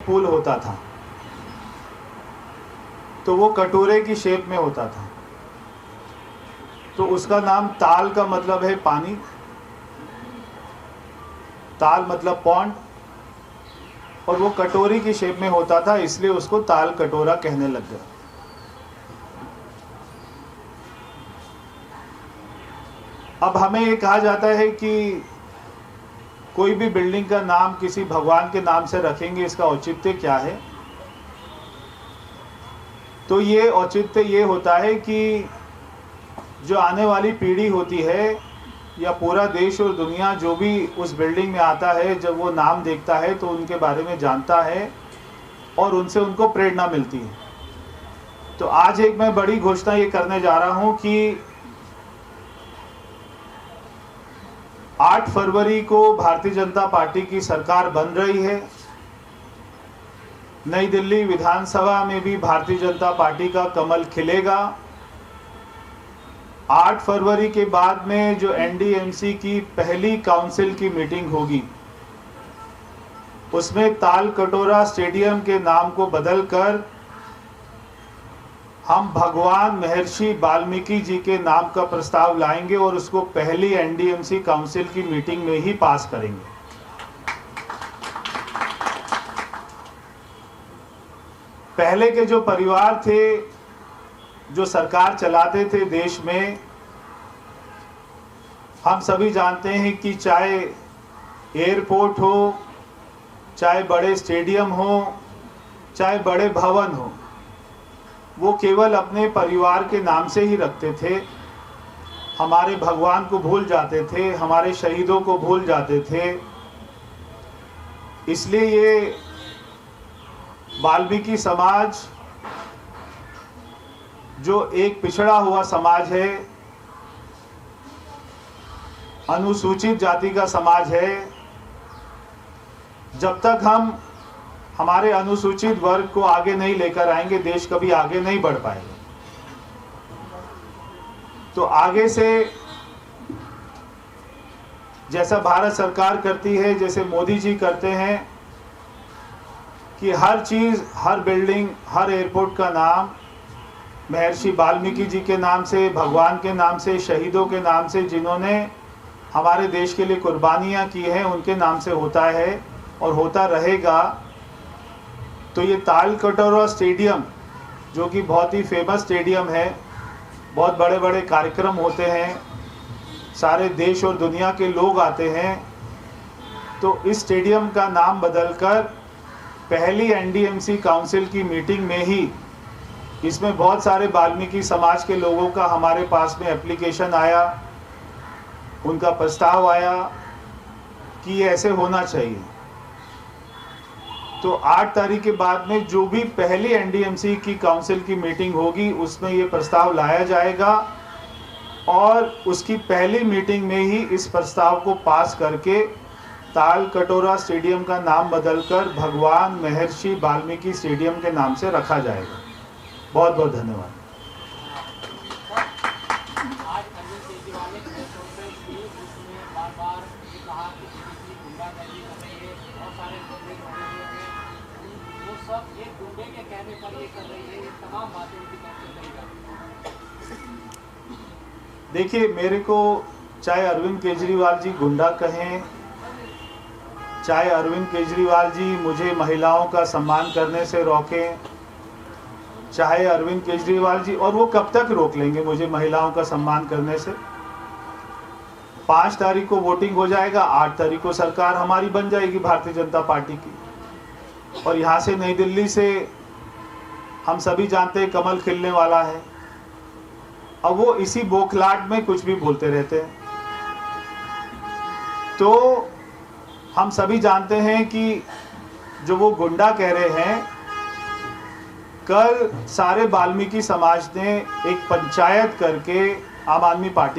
पुल होता था तो वो कटोरे की शेप में होता था, तो उसका नाम ताल का मतलब है पानी, ताल मतलब पॉन्ड, और वो कटोरी की शेप में होता था, इसलिए उसको ताल कटोरा कहने लग गए। अब हमें ये कहा जाता है कि कोई भी बिल्डिंग का नाम किसी भगवान के नाम से रखेंगे, इसका औचित्य क्या है? तो ये औचित्य ये होता है कि जो आने वाली पीढ़ी होती है या पूरा देश और दुनिया जो भी उस बिल्डिंग में आता है, जब वो नाम देखता है तो उनके बारे में जानता है और उनसे उनको प्रेरणा मिलती है। तो आज एक मैं बड़ी घोषणा ये करने जा रहा हूँ कि 8 फरवरी को भारतीय जनता पार्टी की सरकार बन रही है। नई दिल्ली विधानसभा में भी भारतीय जनता पार्टी का कमल खिलेगा। 8 फरवरी के बाद में जो एनडीएमसी की पहली काउंसिल की मीटिंग होगी, उसमें ताल कटोरा स्टेडियम के नाम को बदलकर हम भगवान महर्षि वाल्मीकि जी के नाम का प्रस्ताव लाएंगे और उसको पहली एनडीएमसी काउंसिल की मीटिंग में ही पास करेंगे। पहले के जो परिवार थे, जो सरकार चलाते थे देश में, हम सभी जानते हैं कि चाहे एयरपोर्ट हो, चाहे बड़े स्टेडियम हो, चाहे बड़े भवन हो, वो केवल अपने परिवार के नाम से ही रखते थे। हमारे भगवान को भूल जाते थे, हमारे शहीदों को भूल जाते थे। इसलिए ये वाल्मीकि समाज जो एक पिछड़ा हुआ समाज है, अनुसूचित जाति का समाज है, जब तक हम हमारे अनुसूचित वर्ग को आगे नहीं लेकर आएंगे, देश कभी आगे नहीं बढ़ पाएगा। तो आगे से जैसा भारत सरकार करती है, जैसे मोदी जी करते हैं कि हर चीज़, हर बिल्डिंग, हर एयरपोर्ट का नाम महर्षि वाल्मीकि जी के नाम से, भगवान के नाम से, शहीदों के नाम से, जिन्होंने हमारे देश के लिए कुर्बानियाँ की हैं, उनके नाम से होता है और होता रहेगा। तो ये ताल कटोरा स्टेडियम, जो कि बहुत ही फेमस स्टेडियम है, बहुत बड़े बड़े कार्यक्रम होते हैं, सारे देश और दुनिया के लोग आते हैं, तो इस स्टेडियम का नाम बदलकर पहली एनडीएमसी काउंसिल की मीटिंग में ही, इसमें बहुत सारे वाल्मीकि समाज के लोगों का हमारे पास में एप्लीकेशन आया, उनका प्रस्ताव आया कि ये ऐसे होना चाहिए। तो 8 तारीख के बाद में जो भी पहली एनडीएमसी की काउंसिल की मीटिंग होगी, उसमें ये प्रस्ताव लाया जाएगा और उसकी पहली मीटिंग में ही इस प्रस्ताव को पास करके ताल कटोरा स्टेडियम का नाम बदलकर भगवान महर्षि वाल्मीकि स्टेडियम के नाम से रखा जाएगा। बहुत बहुत धन्यवाद। देखिए, मेरे को चाहे अरविंद केजरीवाल जी गुंडा कहें, चाहे अरविंद केजरीवाल जी मुझे महिलाओं का सम्मान करने से रोकें, चाहे अरविंद केजरीवाल जी, और वो कब तक रोक लेंगे मुझे महिलाओं का सम्मान करने से? 5 तारीख को वोटिंग हो जाएगा, 8 तारीख को सरकार हमारी बन जाएगी भारतीय जनता पार्टी की, और यहाँ से नई दिल्ली से हम सभी जानते हैं कमल खिलने वाला है। अब वो इसी बोखलाहट में कुछ भी बोलते रहते हैं। तो हम सभी जानते हैं कि जो वो गुंडा कह रहे हैं, कल सारे वाल्मीकि समाज ने एक पंचायत करके आम आदमी पार्टी